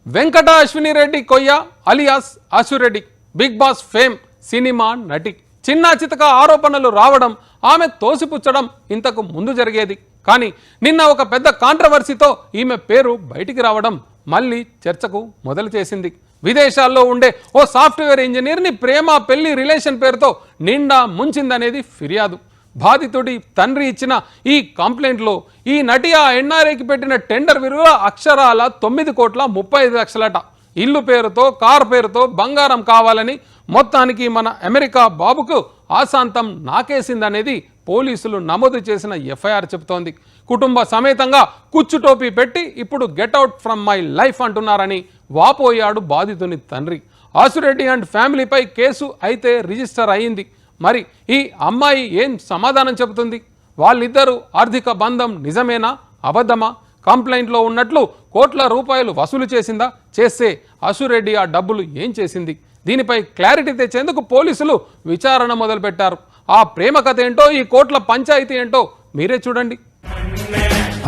Venkata Ashwini Reddy Koyya alias Ashu Reddy Bigg Boss fame cinema నటి చిన్న చితక ఆరోపణలు రావడం ఆమె తోసిపుచ్చడం ఇంతకు ముందు జరిగేది. కానీ నిన్న ఒక పెద్ద కాంట్రవర్సీతో ఈమె పేరు బయటికి రావడం మళ్ళీ చర్చకు మొదలు చేసింది. విదేశాల్లో ఉండే ఓ సాఫ్ట్వేర్ ఇంజనీర్ని ప్రేమ పెళ్లి రిలేషన్ పేరుతో నిండా ముంచిందనేది ఫిర్యాదు. బాధితుడి తండ్రి ఇచ్చిన ఈ కంప్లైంట్లో ఈ నటి ఆ ఎన్ఆర్ఐకి పెట్టిన టెండర్ విలువ అక్షరాల 9,35,00,000. ఇల్లు పేరుతో కారు పేరుతో బంగారం కావాలని మొత్తానికి మన అమెరికా బాబుకు ఆశాంతం నాకేసిందనేది పోలీసులు నమోదు చేసిన ఎఫ్ఐఆర్ చెబుతోంది. కుటుంబ సమేతంగా కుచ్చుటోపీ పెట్టి ఇప్పుడు గెట్అవుట్ ఫ్రమ్ మై లైఫ్ అంటున్నారని వాపోయాడు బాధితుని తండ్రి. ఆశురెడ్డి అండ్ ఫ్యామిలీపై కేసు అయితే రిజిస్టర్ అయింది. మరి ఈ అమ్మాయి ఏం సమాధానం చెబుతుంది? వాళ్ళిద్దరూ ఆర్థిక బంధం నిజమేనా అబద్ధమా? కంప్లైంట్లో ఉన్నట్లు కోట్ల రూపాయలు వసూలు చేసిందా? చేస్తే ఆశురెడ్డి ఆ డబ్బులు ఏం చేసింది? దీనిపై క్లారిటీ తెచ్చేందుకు పోలీసులు విచారణ మొదలుపెట్టారు. ఆ ప్రేమ కథ ఏంటో, ఈ కోట్ల పంచాయతీ ఏంటో మీరే చూడండి.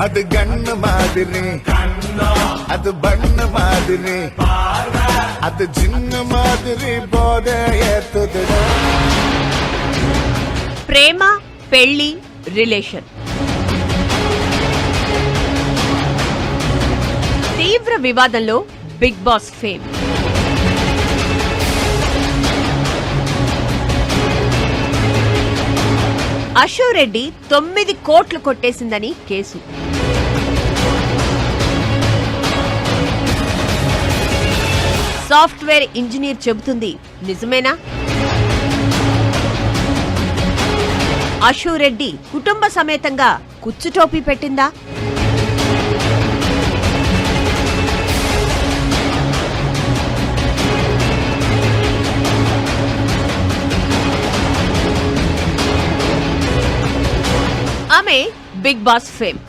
அது கண்ணு மாதிரி அது பண்ண மாதிரி அது சின்ன மாதிரி போத ஏத்துதுடா. ప్రేమ పెళ్లి రిలేషన్ తీవ్ర వివాదంలో బిగ్ బాస్ ఫేమ్. అశోరెడ్డి 9 కోట్లు కొట్టేసిందని కేసు. సాఫ్ట్వేర్ ఇంజనీర్ చెబుతుంది నిజమేనా? అశోరెడ్డి కుటుంబ సమేతంగా కుచ్చుటోపీ పెట్టిందా? ఆమె బిగ్ బాస్ ఫేమ్,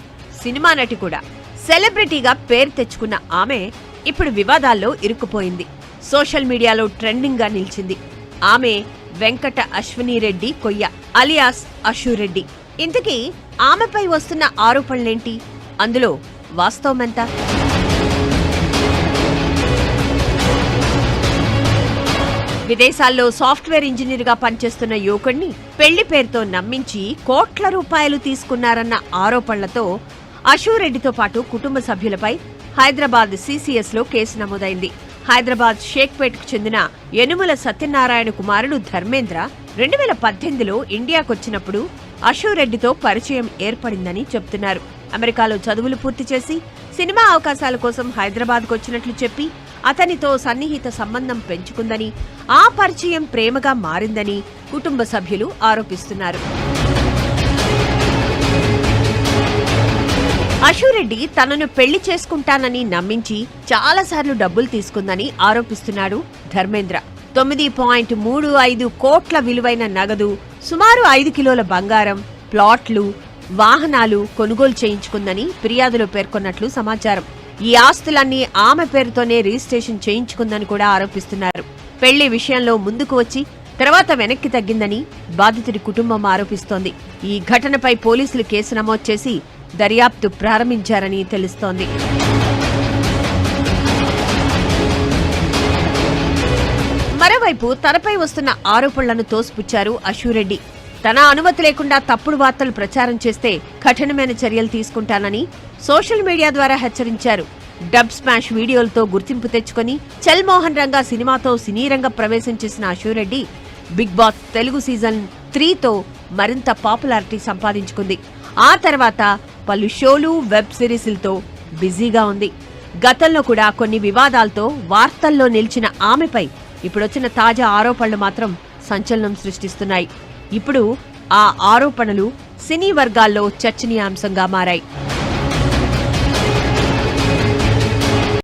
సినిమా నటి కూడా. సెలబ్రిటీగా పేరు తెచ్చుకున్న ఆమె ఇప్పుడు వివాదాల్లో ఇరుక్కుపోయింది. సోషల్ మీడియాలో ట్రెండింగ్ గా నిలిచింది. ఆమె వెంకట అశ్విని రెడ్డి కొయ్య అలియాస్ అశురెడ్డి. ఇంతకీ ఆమెపై వస్తున్న ఆరోపణలేంటి? అందులో వాస్తవమెంత? విదేశాల్లో సాఫ్ట్వేర్ ఇంజనీర్ గా పనిచేస్తున్న యువకుడిని పెళ్లి పేరుతో నమ్మించి కోట్ల రూపాయలు తీసుకున్నారన్న ఆరోపణలతో అశురెడ్డితో పాటు కుటుంబ సభ్యులపై హైదరాబాద్ సిసిఎస్ లో కేసు నమోదైంది. హైదరాబాద్ షేక్పేట్కు చెందిన యనుమల సత్యనారాయణ కుమారుడు ధర్మేంద్ర 2018లో ఇండియాకొచ్చినప్పుడు అశోరెడ్డితో పరిచయం ఏర్పడిందని చెబుతున్నారు. అమెరికాలో చదువులు పూర్తి చేసి సినిమా అవకాశాల కోసం హైదరాబాద్కు వచ్చినట్లు చెప్పి అతనితో సన్నిహిత సంబంధం పెంచుకుందని, ఆ పరిచయం ప్రేమగా మారిందని కుటుంబ సభ్యులు ఆరోపిస్తున్నారు. అశోరెడ్డి తనను పెళ్లి చేసుకుంటానని నమ్మించి చాలాసార్లు డబ్బులు తీసుకుందని ఆరోపిస్తున్నాడు ధర్మేంద్ర. 9.35 కోట్ల విలువైన నగదు, సుమారు 5 కిలోల బంగారం, ప్లాట్లు, వాహనాలు కొనుగోలు చేయించుకుందని ఫిర్యాదులో పేర్కొన్నట్లు సమాచారం. ఈ ఆస్తులన్నీ ఆమె పేరుతోనే రిజిస్ట్రేషన్ చేయించుకుందని కూడా ఆరోపిస్తున్నారు. పెళ్లి విషయంలో ముందుకు వచ్చి తర్వాత వెనక్కి తగ్గిందని బాధితుడి కుటుంబం ఆరోపిస్తోంది. ఈ ఘటనపై పోలీసులు కేసు నమోదు చేసి దర్యాప్తు ప్రారంభించారని తెలుస్తోంది. మరోవైపు తనపై వస్తున్న ఆరోపణలను తోసిపుచ్చారు అశురెడ్డి. తన అనుమతి లేకుండా తప్పుడు వార్తలు ప్రచారం చేస్తే కఠినమైన చర్యలు తీసుకుంటానని సోషల్ మీడియా ద్వారా హెచ్చరించారు. డబ్ స్మాష్ వీడియోలతో గుర్తింపు తెచ్చుకుని చల్ మోహన్ రంగా సినిమాతో సినీ రంగ ప్రవేశం చేసిన Ashu Reddy Bigg Boss Telugu season 3తో మరింత పాపులారిటీ సంపాదించుకుంది. ఆ తర్వాత పలు షోలు, వెబ్ సిరీస్లతో బిజీగా ఉంది. గతంలో కూడా కొన్ని వివాదాలతో వార్తల్లో నిలిచిన ఆమెపై ఇప్పుడొచ్చిన తాజా ఆరోపణలు మాత్రం సంచలనం సృష్టిస్తున్నాయి. ఇప్పుడు ఆ ఆరోపణలు సినీ వర్గాల్లో చర్చనీయాంశంగా మారాయి.